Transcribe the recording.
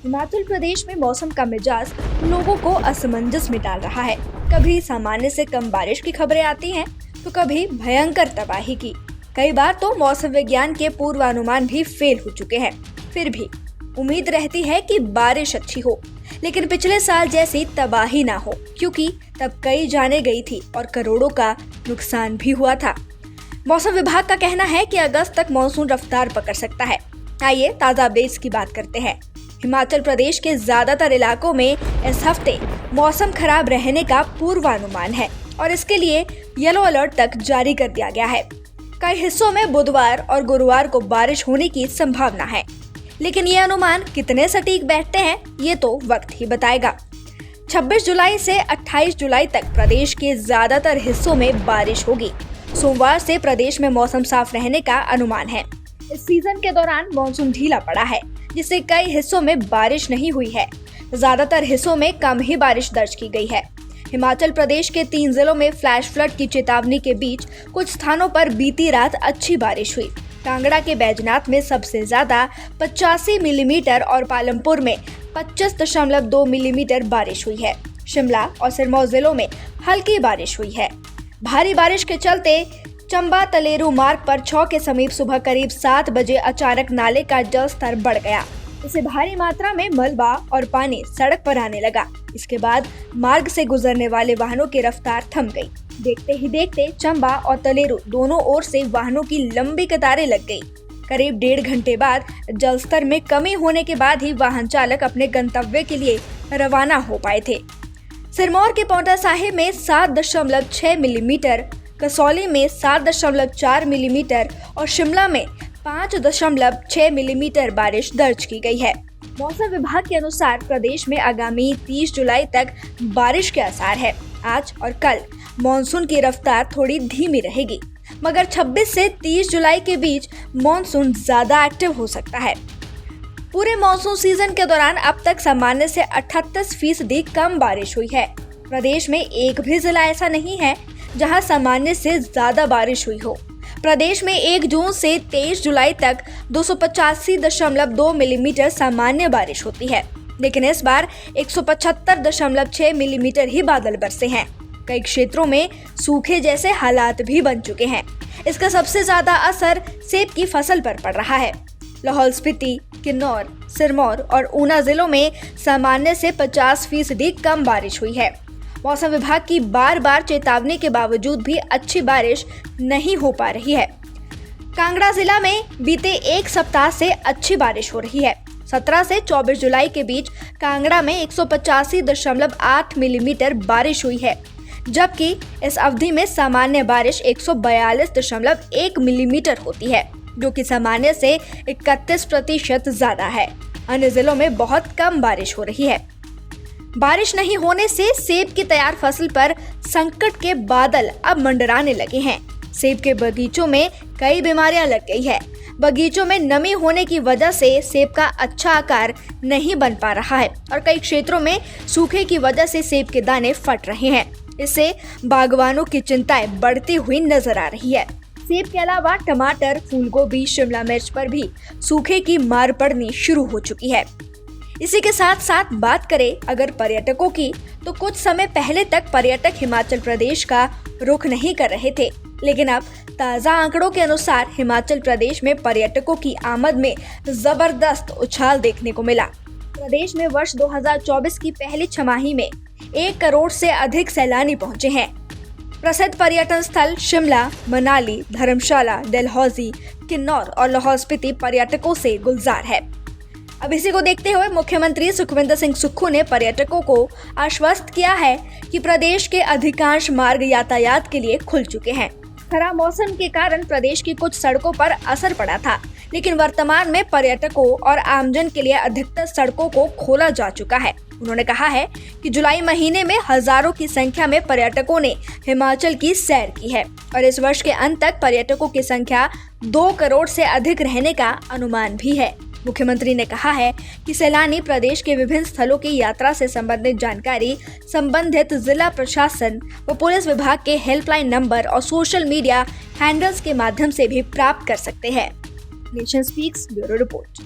हिमाचल प्रदेश में मौसम का मिजाज लोगों को असमंजस में डाल रहा है। कभी सामान्य से कम बारिश की खबरें आती हैं, तो कभी भयंकर तबाही की। कई बार तो मौसम विज्ञान के पूर्वानुमान भी फेल हो चुके हैं। फिर भी उम्मीद रहती है कि बारिश अच्छी हो, लेकिन पिछले साल जैसी तबाही ना हो, क्योंकि तब कई जाने गई थी और करोड़ों का नुकसान भी हुआ था। मौसम विभाग का कहना है कि अगस्त तक मानसून रफ्तार पकड़ सकता है। आइए ताजा अपडेट्स की बात करते हैं। हिमाचल प्रदेश के ज्यादातर इलाकों में इस हफ्ते मौसम खराब रहने का पूर्वानुमान है और इसके लिए येलो अलर्ट तक जारी कर दिया गया है। कई हिस्सों में बुधवार और गुरुवार को बारिश होने की संभावना है, लेकिन ये अनुमान कितने सटीक बैठते हैं ये तो वक्त ही बताएगा। 26 जुलाई से 28 जुलाई तक प्रदेश के ज्यादातर हिस्सों में बारिश होगी। सोमवार से प्रदेश में मौसम साफ रहने का अनुमान है। इस सीजन के दौरान मानसून ढीला पड़ा है, जिससे कई हिस्सों में बारिश नहीं हुई है। ज्यादातर हिस्सों में कम ही बारिश दर्ज की गई है। हिमाचल प्रदेश के 3 जिलों में फ्लैश फ्लड की चेतावनी के बीच कुछ स्थानों पर बीती रात अच्छी बारिश हुई। कांगड़ा के बैजनाथ में सबसे ज्यादा 85 मिलीमीटर और पालमपुर में 25.2 मिलीमीटर बारिश हुई है। शिमला और सिरमौर जिलों में हल्की बारिश हुई है। भारी बारिश के चलते चंबा तलेरू मार्ग पर 6 के समीप सुबह करीब 7 बजे अचानक नाले का जल स्तर बढ़ गया। इससे भारी मात्रा में मलबा और पानी सड़क पर आने लगा। इसके बाद मार्ग से गुजरने वाले वाहनों की रफ्तार थम गई। देखते ही देखते चंबा और तलेरू दोनों ओर से वाहनों की लंबी कतारें लग गई। करीब 1.5 घंटे बाद जल स्तर में कमी होने के बाद ही वाहन चालक अपने गंतव्य के लिए रवाना हो पाए थे। सिरमौर के पांवटा साहिब में 7.6 मिलीमीटर, कसौली में 7.4 मिलीमीटर और शिमला में 5.6 मिलीमीटर बारिश दर्ज की गई है। मौसम विभाग के अनुसार प्रदेश में आगामी 30 जुलाई तक बारिश के आसार है। आज और कल मानसून की रफ्तार थोड़ी धीमी रहेगी, मगर 26 से 30 जुलाई के बीच मानसून ज्यादा एक्टिव हो सकता है। पूरे मानसून सीजन के दौरान अब तक सामान्य से 38% कम बारिश हुई है। प्रदेश में एक भी जिला ऐसा नहीं है जहां सामान्य से ज्यादा बारिश हुई हो। प्रदेश में 1 जून से 23 जुलाई तक 285.2 मिलीमीटर सामान्य बारिश होती है, लेकिन इस बार 175.6 मिलीमीटर ही बादल बरसे हैं। कई क्षेत्रों में सूखे जैसे हालात भी बन चुके हैं। इसका सबसे ज्यादा असर सेब की फसल पर पड़ रहा है। लाहौल स्पीति, किन्नौर, सिरमौर और ऊना जिलों में सामान्य से 50% कम बारिश हुई है। मौसम विभाग की बार बार चेतावनी के बावजूद भी अच्छी बारिश नहीं हो पा रही है। कांगड़ा जिला में बीते 1 सप्ताह से अच्छी बारिश हो रही है। 17 से 24 जुलाई के बीच कांगड़ा में 185.8 मिलीमीटर बारिश हुई है, जबकि इस अवधि में सामान्य बारिश 142.1 मिलीमीटर होती है, जो कि सामान्य से 31% ज्यादा है। अन्य जिलों में बहुत कम बारिश हो रही है। बारिश नहीं होने से सेब की तैयार फसल पर संकट के बादल अब मंडराने लगे हैं। सेब के बगीचों में कई बीमारियां लग गई है। बगीचों में नमी होने की वजह से सेब का अच्छा आकार नहीं बन पा रहा है और कई क्षेत्रों में सूखे की वजह से सेब के दाने फट रहे हैं। इससे बागवानों की चिंताएं बढ़ती हुई नजर आ रही है। सेब के अलावा टमाटर, फूलगोभी, शिमला मिर्च पर भी सूखे की मार पड़नी शुरू हो चुकी है। इसी के साथ साथ बात करें अगर पर्यटकों की, तो कुछ समय पहले तक पर्यटक हिमाचल प्रदेश का रुख नहीं कर रहे थे, लेकिन अब ताज़ा आंकड़ों के अनुसार हिमाचल प्रदेश में पर्यटकों की आमद में जबरदस्त उछाल देखने को मिला। प्रदेश में वर्ष 2024 की पहली छमाही में 1 करोड़ से अधिक सैलानी पहुंचे हैं। प्रसिद्ध पर्यटन स्थल शिमला, मनाली, धर्मशाला, डलहौजी, किन्नौर और लाहौल स्पीति पर्यटकों से गुलजार है। अब इसी को देखते हुए मुख्यमंत्री सुखविंदर सिंह सुक्खू ने पर्यटकों को आश्वस्त किया है कि प्रदेश के अधिकांश मार्ग यातायात के लिए खुल चुके हैं। खराब मौसम के कारण प्रदेश की कुछ सड़कों पर असर पड़ा था, लेकिन वर्तमान में पर्यटकों और आमजन के लिए अधिकतर सड़कों को खोला जा चुका है। उन्होंने कहा है कि जुलाई महीने में हजारों की संख्या में पर्यटकों ने हिमाचल की सैर की है और इस वर्ष के अंत तक पर्यटकों की संख्या 2 करोड़ से अधिक रहने का अनुमान भी है। मुख्यमंत्री ने कहा है कि सैलानी प्रदेश के विभिन्न स्थलों की यात्रा से संबंधित जानकारी संबंधित जिला प्रशासन व पुलिस विभाग के हेल्पलाइन नंबर और सोशल मीडिया हैंडल्स के माध्यम से भी प्राप्त कर सकते हैं। Nation speaks bureau report.